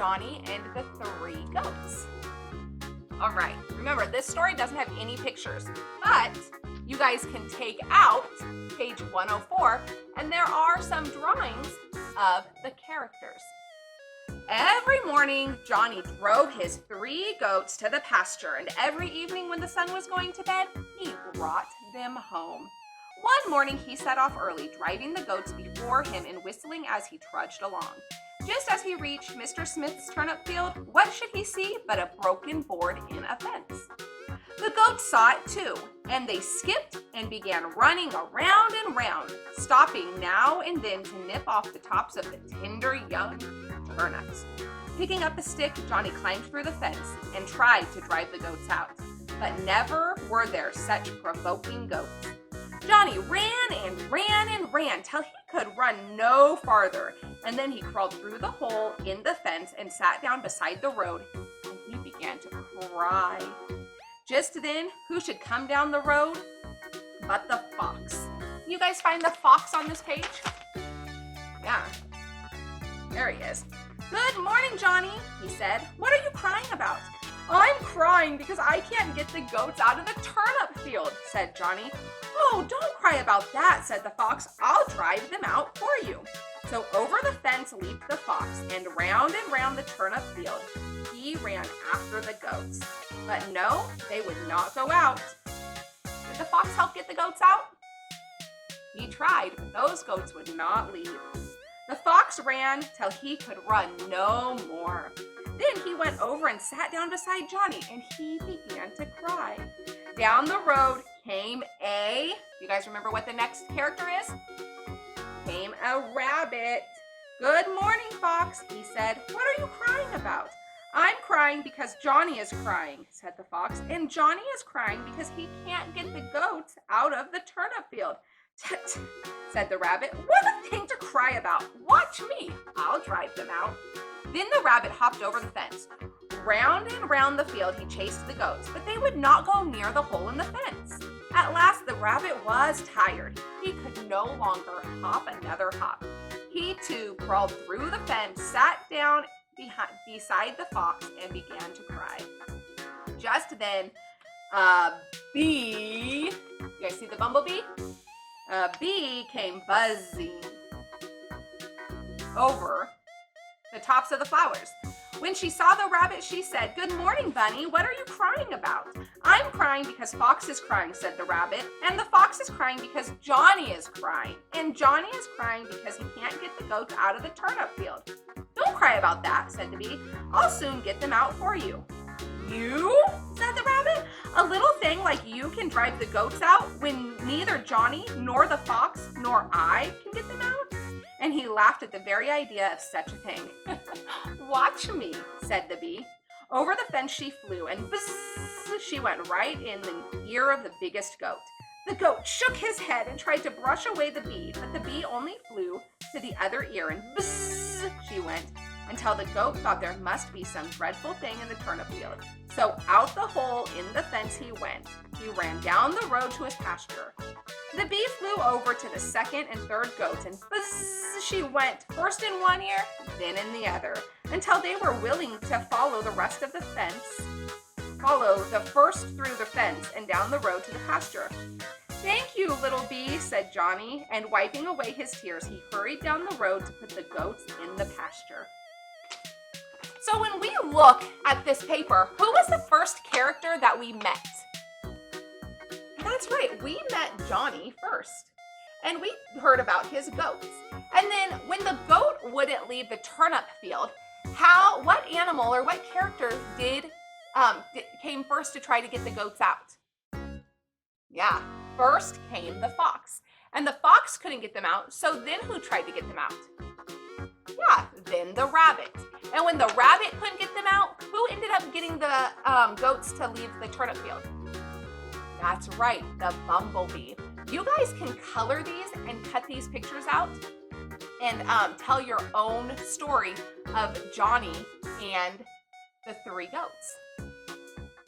Johnny and the Three Goats. All right, remember this story doesn't have any pictures, but you guys can take out page 104 and there are some drawings of the characters. Every morning, Johnny drove his 3 goats to the pasture, and every evening when the sun was going to bed, he brought them home. One morning, he set off early, driving the goats before him and whistling as he trudged along. Just as he reached Mr. Smith's turnip field, what should he see but a broken board in a fence? The goats saw it too, and they skipped and began running around and round, stopping now and then to nip off the tops of the tender young turnips. Picking up a stick, Johnny climbed through the fence and tried to drive the goats out, but never were there such provoking goats. Johnny ran and ran and ran till he could run no farther, and then he crawled through the hole in the fence and sat down beside the road, and he began to cry. Just then, who should come down the road but the fox? You guys find the fox on this page? Yeah, there he is. "Good morning, Johnny," he said. "What are you crying about?" "I'm crying because I can't get the goats out of the turnip field," said Johnny. "Oh, don't cry about that," said the fox. "I'll drive them out for you." So over the fence leaped the fox, and round the turnip field he ran after the goats. But no, they would not go out. Did the fox help get the goats out? He tried, but those goats would not leave. The fox ran till he could run no more. Then he went over and sat down beside Johnny, and he began to cry. Down the road came you guys remember what the next character is? Came a rabbit. "Good morning, fox," he said. "What are you crying about?" "I'm crying because Johnny is crying," said the fox, "and Johnny is crying because he can't get the goats out of the turnip field." "Tut," said the rabbit. "What a thing to cry about. Watch me. I'll drive them out." Then the rabbit hopped over the fence. Round and round the field he chased the goats, but they would not go near the hole in the fence. At last the rabbit was tired. He could no longer hop another hop. He too crawled through the fence, sat down beside the fox, and began to cry. Just then, a bee, you guys see the bumblebee? A bee came buzzing over the tops of the flowers. When she saw the rabbit, she said, "Good morning, Bunny. What are you crying about?" "I'm crying because Fox is crying," said the rabbit. "And the fox is crying because Johnny is crying. And Johnny is crying because he can't get the goats out of the turnip field." "Don't cry about that," said the bee. "I'll soon get them out for you." "You?" said the rabbit. "A little thing like you can drive the goats out when neither Johnny nor the fox nor I can get them out?" And he laughed at the very idea of such a thing. "Watch me," said the bee. Over the fence she flew, and buzz, she went right in the ear of the biggest goat. The goat shook his head and tried to brush away the bee, but the bee only flew to the other ear, and buzz, she went, until the goat thought there must be some dreadful thing in the turnip field. So out the hole in the fence he went. He ran down the road to his pasture. The bee flew over to the second and third goats, and buzz, she went, first in one ear, then in the other, until they were willing to follow the rest of the fence, follow the first through the fence and down the road to the pasture. "Thank you, little bee," said Johnny, and wiping away his tears, he hurried down the road to put the goats in the pasture. So when we look at this paper, who was the first character that we met? That's right, we met Johnny first, and we heard about his goats. And then when the goat wouldn't leave the turnip field, what animal or what character came first to try to get the goats out? Yeah, first came the fox. And the fox couldn't get them out, so then who tried to get them out? Yeah, then the rabbit. And when the rabbit couldn't get them out, who ended up getting the goats to leave the turnip field? That's right, the bumblebee. You guys can color these and cut these pictures out and tell your own story of Johnny and the 3 goats.